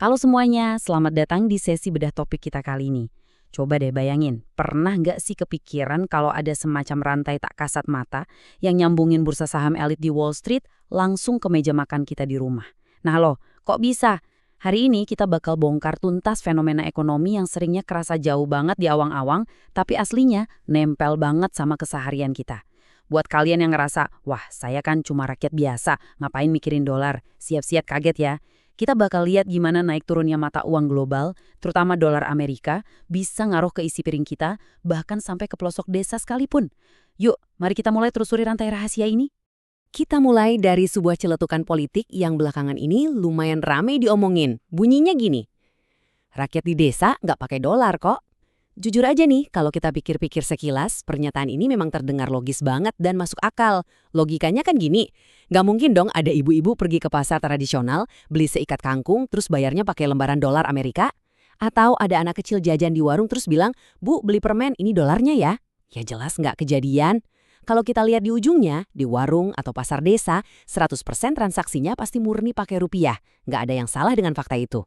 Halo semuanya, selamat datang di sesi bedah topik kita kali ini. Coba deh bayangin, pernah nggak sih kepikiran kalau ada semacam rantai tak kasat mata yang nyambungin bursa saham elit di Wall Street langsung ke meja makan kita di rumah? Nah loh, kok bisa? Hari ini kita bakal bongkar tuntas fenomena ekonomi yang seringnya kerasa jauh banget di awang-awang, tapi aslinya nempel banget sama keseharian kita. Buat kalian yang ngerasa, wah saya kan cuma rakyat biasa, ngapain mikirin dolar, siap-siap kaget ya. Kita bakal lihat gimana naik turunnya mata uang global, terutama dolar Amerika, bisa ngaruh ke isi piring kita, bahkan sampai ke pelosok desa sekalipun. Yuk, mari kita mulai telusuri rantai rahasia ini. Kita mulai dari sebuah celetukan politik yang belakangan ini lumayan ramai diomongin. Bunyinya gini, rakyat di desa nggak pakai dolar kok. Jujur aja nih, kalau kita pikir-pikir sekilas, pernyataan ini memang terdengar logis banget dan masuk akal. Logikanya kan gini, nggak mungkin dong ada ibu-ibu pergi ke pasar tradisional, beli seikat kangkung, terus bayarnya pakai lembaran dolar Amerika? Atau ada anak kecil jajan di warung terus bilang, "Bu, beli permen, ini dolarnya ya?" Ya jelas nggak kejadian. Kalau kita lihat di ujungnya, di warung atau pasar desa, 100% transaksinya pasti murni pakai rupiah. Nggak ada yang salah dengan fakta itu.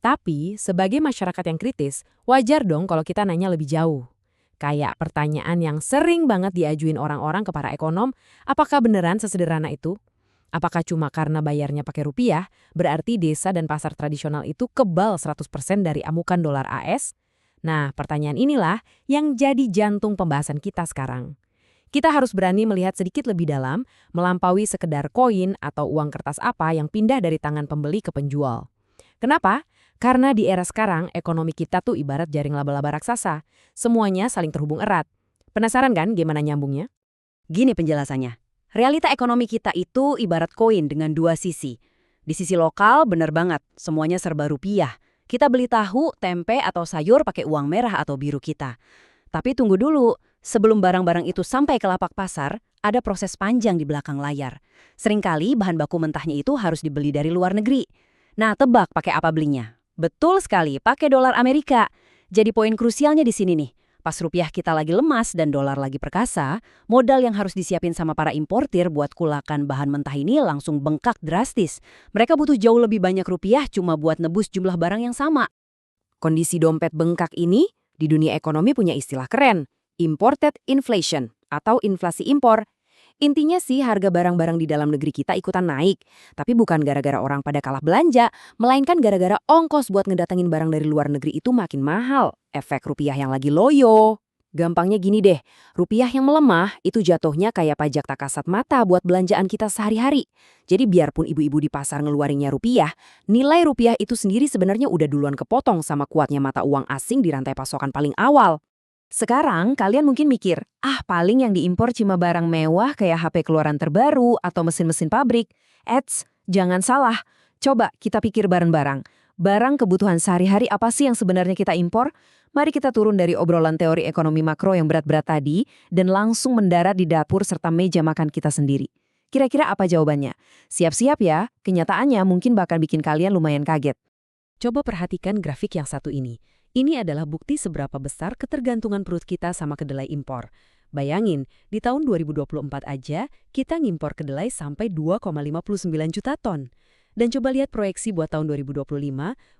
Tapi, sebagai masyarakat yang kritis, wajar dong kalau kita nanya lebih jauh. Kayak pertanyaan yang sering banget diajuin orang-orang ke para ekonom, apakah beneran sesederhana itu? Apakah cuma karena bayarnya pakai rupiah, berarti desa dan pasar tradisional itu kebal 100% dari amukan dolar AS? Nah, pertanyaan inilah yang jadi jantung pembahasan kita sekarang. Kita harus berani melihat sedikit lebih dalam, melampaui sekedar koin atau uang kertas apa yang pindah dari tangan pembeli ke penjual. Kenapa? Karena di era sekarang, ekonomi kita tuh ibarat jaring laba-laba raksasa. Semuanya saling terhubung erat. Penasaran kan gimana nyambungnya? Gini penjelasannya. Realita ekonomi kita itu ibarat koin dengan dua sisi. Di sisi lokal bener banget, semuanya serba rupiah. Kita beli tahu, tempe, atau sayur pakai uang merah atau biru kita. Tapi tunggu dulu, sebelum barang-barang itu sampai ke lapak pasar, ada proses panjang di belakang layar. Seringkali bahan baku mentahnya itu harus dibeli dari luar negeri. Nah, tebak pakai apa belinya? Betul sekali, pakai dolar Amerika. Jadi poin krusialnya di sini nih. Pas rupiah kita lagi lemas dan dolar lagi perkasa, modal yang harus disiapin sama para importir buat kulakan bahan mentah ini langsung bengkak drastis. Mereka butuh jauh lebih banyak rupiah cuma buat nebus jumlah barang yang sama. Kondisi dompet bengkak ini di dunia ekonomi punya istilah keren, imported inflation atau inflasi impor. Intinya sih harga barang-barang di dalam negeri kita ikutan naik, tapi bukan gara-gara orang pada kalah belanja, melainkan gara-gara ongkos buat ngedatengin barang dari luar negeri itu makin mahal. Efek rupiah yang lagi loyo. Gampangnya gini deh, rupiah yang melemah itu jatuhnya kayak pajak tak kasat mata buat belanjaan kita sehari-hari. Jadi biarpun ibu-ibu di pasar ngeluarinnya rupiah, nilai rupiah itu sendiri sebenarnya udah duluan kepotong sama kuatnya mata uang asing di rantai pasokan paling awal. Sekarang kalian mungkin mikir, paling yang diimpor cuma barang mewah kayak HP keluaran terbaru atau mesin-mesin pabrik. Eits, jangan salah. Coba kita pikir bareng-bareng. Barang kebutuhan sehari-hari apa sih yang sebenarnya kita impor? Mari kita turun dari obrolan teori ekonomi makro yang berat-berat tadi dan langsung mendarat di dapur serta meja makan kita sendiri. Kira-kira apa jawabannya? Siap-siap ya, kenyataannya mungkin bakal bikin kalian lumayan kaget. Coba perhatikan grafik yang satu ini. Ini adalah bukti seberapa besar ketergantungan perut kita sama kedelai impor. Bayangin, di tahun 2024 aja, kita ngimpor kedelai sampai 2,59 juta ton. Dan coba lihat proyeksi buat tahun 2025,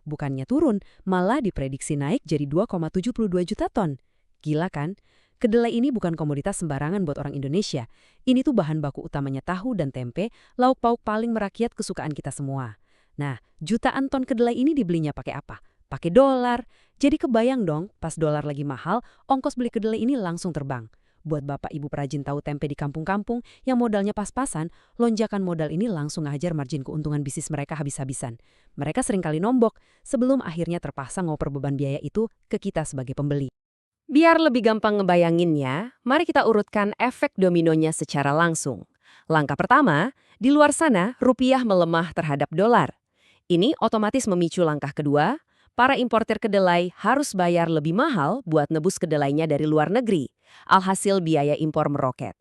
bukannya turun, malah diprediksi naik jadi 2,72 juta ton. Gila kan? Kedelai ini bukan komoditas sembarangan buat orang Indonesia. Ini tuh bahan baku utamanya tahu dan tempe, lauk pauk paling merakyat kesukaan kita semua. Nah, jutaan ton kedelai ini dibelinya pakai apa? Pakai dolar. Jadi kebayang dong, pas dolar lagi mahal, ongkos beli kedelai ini langsung terbang. Buat bapak ibu perajin tahu tempe di kampung-kampung yang modalnya pas-pasan, lonjakan modal ini langsung ngajar margin keuntungan bisnis mereka habis-habisan. Mereka seringkali nombok sebelum akhirnya terpaksa ngoper beban biaya itu ke kita sebagai pembeli. Biar lebih gampang ngebayanginnya, mari kita urutkan efek dominonya secara langsung. Langkah pertama, di luar sana rupiah melemah terhadap dolar. Ini otomatis memicu langkah kedua, para importir kedelai harus bayar lebih mahal buat nebus kedelainya dari luar negeri. Alhasil biaya impor meroket.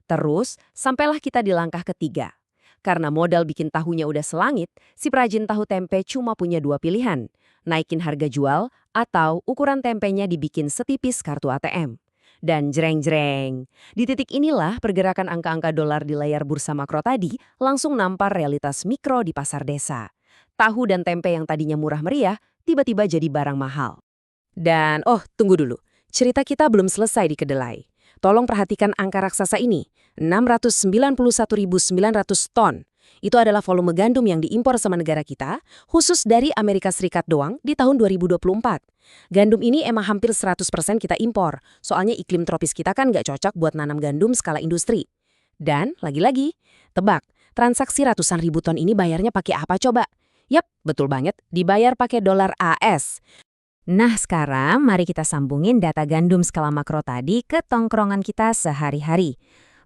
Terus, sampailah kita di langkah ketiga. Karena modal bikin tahunya udah selangit, si perajin tahu tempe cuma punya dua pilihan. Naikin harga jual atau ukuran tempenya dibikin setipis kartu ATM. Dan jreng-jreng. Di titik inilah pergerakan angka-angka dolar di layar bursa makro tadi langsung nampar realitas mikro di pasar desa. tahu dan tempe yang tadinya murah meriah, tiba-tiba jadi barang mahal. Dan, tunggu dulu. Cerita kita belum selesai di kedelai. Tolong perhatikan angka raksasa ini, 691.900 ton. Itu adalah volume gandum yang diimpor sama negara kita, khusus dari Amerika Serikat doang di tahun 2024. Gandum ini emang hampir 100% kita impor, soalnya iklim tropis kita kan nggak cocok buat nanam gandum skala industri. Dan, lagi-lagi, tebak, transaksi ratusan ribu ton ini bayarnya pakai apa coba? Yap, betul banget, dibayar pakai dolar AS. Nah sekarang mari kita sambungin data gandum skala makro tadi ke tongkrongan kita sehari-hari.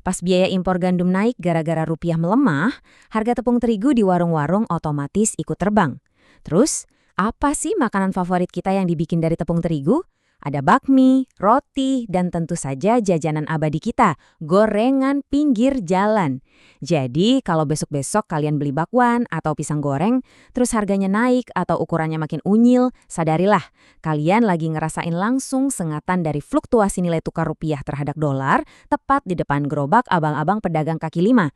Pas biaya impor gandum naik gara-gara rupiah melemah, harga tepung terigu di warung-warung otomatis ikut terbang. Terus, apa sih makanan favorit kita yang dibikin dari tepung terigu? Ada bakmi, roti, dan tentu saja jajanan abadi kita, gorengan pinggir jalan. Jadi, kalau besok-besok kalian beli bakwan atau pisang goreng, terus harganya naik atau ukurannya makin unyil, sadarilah, kalian lagi ngerasain langsung sengatan dari fluktuasi nilai tukar rupiah terhadap dolar tepat di depan gerobak abang-abang pedagang kaki lima.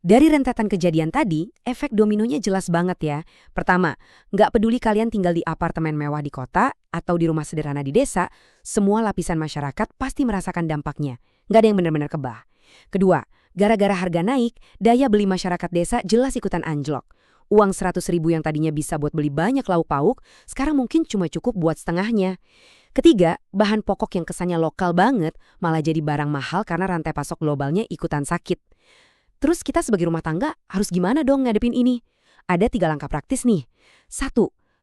Dari rentetan kejadian tadi, efek dominonya jelas banget ya. Pertama, nggak peduli kalian tinggal di apartemen mewah di kota atau di rumah sederhana di desa, semua lapisan masyarakat pasti merasakan dampaknya. Nggak ada yang benar-benar kebah. Kedua, gara-gara harga naik, daya beli masyarakat desa jelas ikutan anjlok. Uang 100.000 yang tadinya bisa buat beli banyak lauk pauk, sekarang mungkin cuma cukup buat setengahnya. Ketiga, bahan pokok yang kesannya lokal banget malah jadi barang mahal karena rantai pasok globalnya ikutan sakit. Terus kita sebagai rumah tangga harus gimana dong ngadepin ini? Ada 3 langkah praktis nih. 1.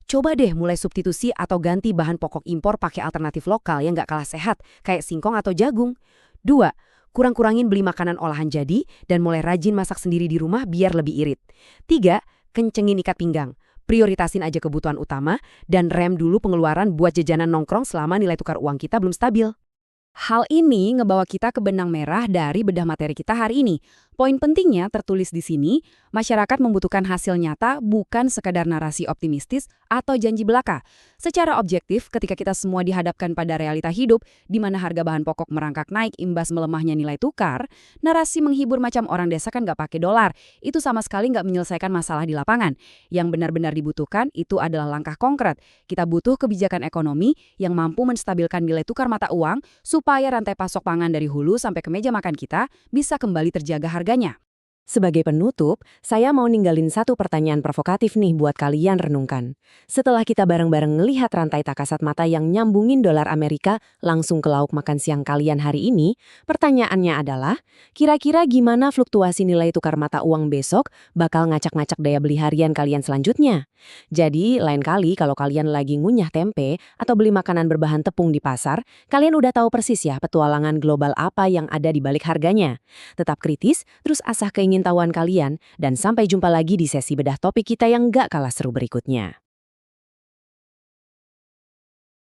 Coba deh mulai substitusi atau ganti bahan pokok impor pakai alternatif lokal yang nggak kalah sehat, kayak singkong atau jagung. 2. Kurang-kurangin beli makanan olahan jadi dan mulai rajin masak sendiri di rumah biar lebih irit. 3. Kencengin ikat pinggang. Prioritasin aja kebutuhan utama dan rem dulu pengeluaran buat jajanan nongkrong selama nilai tukar uang kita belum stabil. Hal ini ngebawa kita ke benang merah dari bedah materi kita hari ini. Poin pentingnya tertulis di sini, masyarakat membutuhkan hasil nyata bukan sekadar narasi optimistis atau janji belaka. Secara objektif, ketika kita semua dihadapkan pada realita hidup, di mana harga bahan pokok merangkak naik imbas melemahnya nilai tukar, narasi menghibur macam orang desa kan nggak pakai dolar. Itu sama sekali nggak menyelesaikan masalah di lapangan. Yang benar-benar dibutuhkan itu adalah langkah konkret. Kita butuh kebijakan ekonomi yang mampu menstabilkan nilai tukar mata uang supaya rantai pasok pangan dari hulu sampai ke meja makan kita bisa kembali terjaga harganya. Sebagai penutup, saya mau ninggalin satu pertanyaan provokatif nih buat kalian renungkan. Setelah kita bareng-bareng ngelihat rantai tak kasat mata yang nyambungin dolar Amerika langsung ke lauk makan siang kalian hari ini, pertanyaannya adalah, kira-kira gimana fluktuasi nilai tukar mata uang besok bakal ngacak-ngacak daya beli harian kalian selanjutnya? Jadi, lain kali kalau kalian lagi ngunyah tempe atau beli makanan berbahan tepung di pasar, kalian udah tahu persis ya petualangan global apa yang ada di balik harganya. Tetap kritis, terus asah keingintahuan kalian, dan sampai jumpa lagi di sesi bedah topik kita yang gak kalah seru berikutnya.